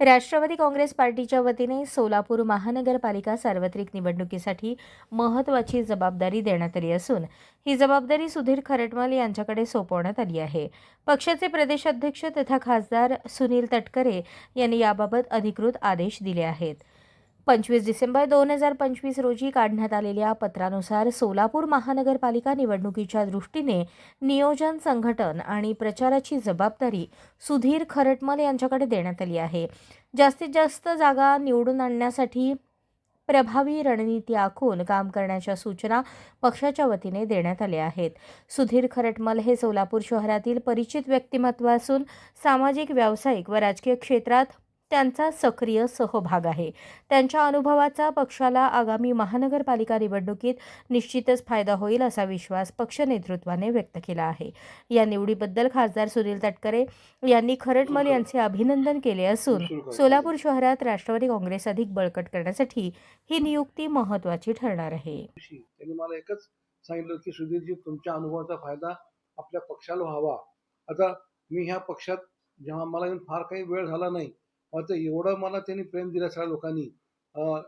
राष्ट्रवादी काँग्रेस पार्टीच्या वतीने सोलापूर महानगरपालिका सार्वत्रिक निवडणुकीसाठी महत्त्वाची जबाबदारी देण्यात आली असून ही जबाबदारी सुधीर खरटमल यांच्याकडे सोपवण्यात आली आहे। पक्षाचे प्रदेश अध्यक्ष तथा खासदार सुनील तटकरे यांनी याबाबत अधिकृत आदेश दिले आहेत। 25 डिसेंबर 2025 रोजी काढण्यात आलेल्या पत्रानुसार सोलापूर महानगरपालिका निवडणुकीच्या दृष्टीने नियोजन, संघटन आणि प्रचाराची जबाबदारी सुधीर खरटमल यांच्याकडे देण्यात आली आहे। जास्तीत जास्त जागा निवडून आणण्यासाठी प्रभावी रणनीती आखून काम करण्याच्या सूचना पक्षाच्या वतीने देण्यात आल्या आहेत। सुधीर खरटमल हे सोलापूर शहरातील परिचित व्यक्तिमत्व असून सामाजिक, व्यावसायिक व राजकीय क्षेत्रात त्यांचा सक्रिय सहभाग आहे। त्यांच्या अनुभवाचा पक्षाला आगामी महानगरपालिका निवडणुकीत निश्चितच फायदा होईल असा विश्वास पक्ष नेतृत्वाने व्यक्त केला आहे। या निवडीबद्दल खासदार सुनील तटकरे यांनी खरटमल यांचे अभिनंदन केले असून सोलापूर शहरात राष्ट्रवादी काँग्रेस अधिक बळकट करण्यासाठी ही नियुक्ती महत्त्वाची ठरणार आहे। त्यांनी मला एकच सांगितलं की सुधीरजी, तुमच्या अनुभवाचा फायदा आपल्या पक्षाला व्हावा। आता मी ह्या पक्षात जेव्हा मला येऊन फार काही वेळ झाला नाही, मात्र एवढं मला त्यांनी प्रेम दिलं सगळ्या लोकांनी,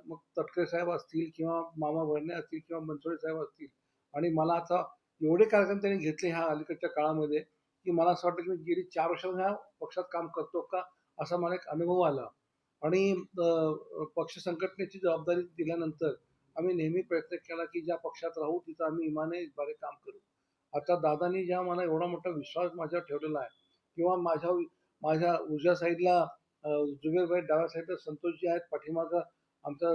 मग तटकरे साहेब असतील किंवा मामा भरणे असतील किंवा मनसोडे साहेब असतील, आणि मला आता एवढे कार्यक्रम त्यांनी घेतले ह्या अलीकडच्या काळामध्ये की मला असं वाटतं की मी गेली 4 वर्ष ह्या पक्षात काम करतो का असा मला एक अनुभव आला। आणि पक्ष संघटनेची जबाबदारी दिल्यानंतर आम्ही नेहमी प्रयत्न केला की ज्या पक्षात राहू तिथं आम्ही इमानदारीने काम करू। आता दादांनी जेव्हा मला एवढा मोठा विश्वास माझ्यावर ठेवलेला आहे, किंवा माझ्या उजव्या साईडला जुबेरभाई, डाव्या साईडला संतोषजी आहेत, पाठीमागं आमचा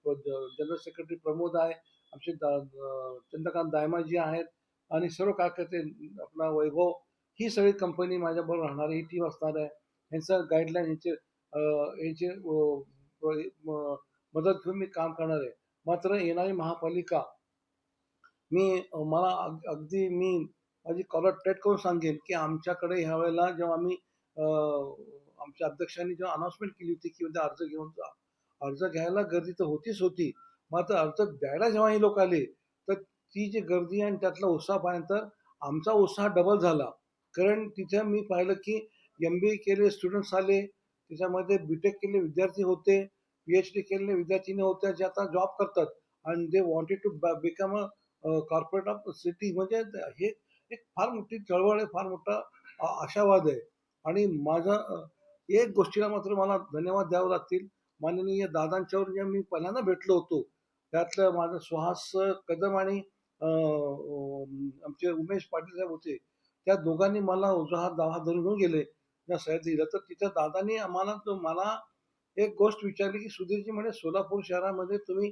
जनरल सेक्रेटरी प्रमोद आहे, आमचे चंद्रकांत दायमाजी आहेत, आणि सर्व कार्यकर्ते, आपला वैभव, ही सगळी कंपनी माझ्याबरोबर राहणारी ही टीम असणार आहे। यांचं गाईडलाईन, यांचे मदत घेऊन मी काम करणार आहे। मात्र येणारी महापालिका मला अगदी मी माझी कॉलर टेट करून सांगेन की आमच्याकडे ह्या वेळेला जेव्हा आम्ही आमच्या अध्यक्षांनी जेव्हा अनाउन्समेंट केली होती की उद्या अर्ज घेऊन जा, अर्ज घ्यायला गर्दी तर होतीच होती, मात्र अर्ज द्यायला जेव्हा हे लोक आले तर ती जी गर्दी आणि त्यातला उत्साह पाहिल्यानंतर आमचा उत्साह डबल झाला। कारण तिथे मी पाहिलं की MBA केलेले स्टुडंट्स आले, त्याच्यामध्ये BTech केलेले विद्यार्थी होते, PhD केलेले विद्यार्थिनी होत्या जे आता जॉब करतात, आणि they wanted to become a corporate of city. म्हणजे हे एक फार मोठी चळवळ आहे, फार मोठा आशावाद आहे। आणि माझा एक गोष्टीला मात्र मला धन्यवाद द्यावे लागतील, माननीय दादांच्यावर जे मी पहिल्यांदा भेटलो होतो त्यातलं माझं सुहास कदम आणि आमचे उमेश पाटील साहेब होते, त्या दोघांनी मला उजवा हात धरून घेऊन गेले त्या सह्या दिलं। तर तिथं दादांनी मला एक गोष्ट विचारली की सुधीरजी, म्हणे सोलापूर शहरामध्ये तुम्ही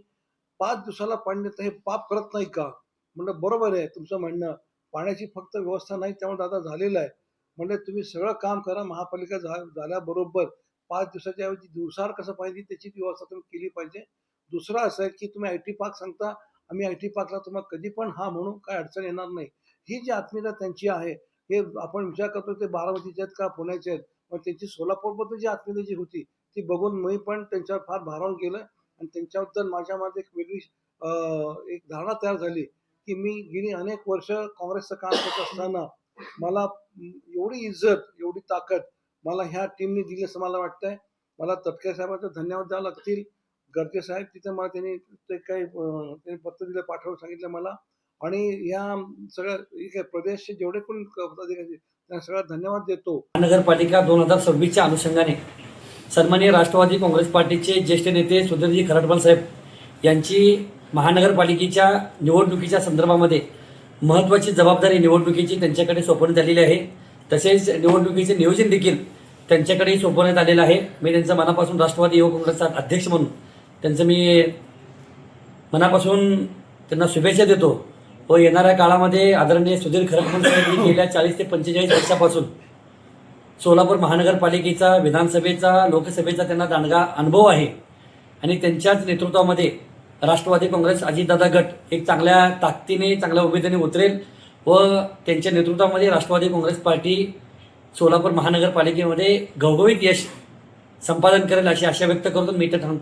5 दिवसाला पाणी देता, हे पाप करत नाही का? म्हणलं बरोबर आहे तुमचं म्हणणं, पाण्याची फक्त व्यवस्था नाही त्यामुळे दादा झालेलं आहे। म्हणजे तुम्ही सगळं काम करा, महापालिका झाल्याबरोबर 5 दिवसाच्या ऐवजी दिवसाआड कसं पाहिजे त्याची व्यवस्था तुम्ही केली पाहिजे। दुसरं असं आहे की तुम्ही IT पार्क सांगता, आम्ही IT पार्कला तुम्हाला कधी पण हा म्हणू, काय अडचण येणार नाही। ही जी आत्मीयता त्यांची आहे, हे आपण विचार करतो ते बारामतीचे आहेत का पुण्याचे आहेत, पण त्यांची सोलापूरबद्दल जी आत्मीयता जी होती ती बघून मी पण त्यांच्यावर फार भारावून गेलं, आणि त्यांच्याबद्दल माझ्यामध्ये एक वेगळी एक धारणा तयार झाली की मी गेली अनेक वर्ष काँग्रेसचं काम करत असताना मला एवढी इज्जत, एवढी ताकद मला ह्या टीमने दिली असं मला वाटतंय। मला तटकरे साहेबांचा धन्यवाद द्यावे लागतील। गरजे साहेब तिथे मला त्यांनी ते काही पत्र दिलं, पाठवून सांगितलं मला, आणि या सगळ्या प्रदेशचे जेवढे कोणी पदाधिकारी त्यांना सगळ्या धन्यवाद देतो। महानगरपालिका 2026च्या अनुषंगाने सन्माननीय राष्ट्रवादी काँग्रेस पार्टीचे ज्येष्ठ नेते सुधीरजी खरटमल साहेब यांची महानगरपालिकेच्या निवडणुकीच्या संदर्भामध्ये महत्त्वाची जबाबदारी निवडणुकीची त्यांच्याकडे सोपवण्यात आलेली आहे। तसेच निवडणुकीचे नियोजन देखील त्यांच्याकडे सोपवण्यात आलेलं आहे। मी त्यांचं मनापासून राष्ट्रवादी युवक काँग्रेसचा अध्यक्ष म्हणून त्यांचं मी मनापासून त्यांना शुभेच्छा देतो। व येणाऱ्या काळामध्ये आदरणीय सुधीर खरटमल साहेब गेल्या 40 ते 45 वर्षापासून सोलापूर महानगरपालिकेचा, विधानसभेचा, लोकसभेचा त्यांना दांडगा अनुभव आहे, आणि त्यांच्याच नेतृत्वामध्ये राष्ट्रवादी काँग्रेस अजितदादा गट एक चांगल्या ताकदीने, चांगल्या उमेदीने उतरेल, व त्यांच्या नेतृत्वामध्ये राष्ट्रवादी काँग्रेस पार्टी सोलापूर महानगरपालिकेमध्ये घवघवीत यश संपादन करेल अशी आशा व्यक्त करतो मी इथे थांबतो।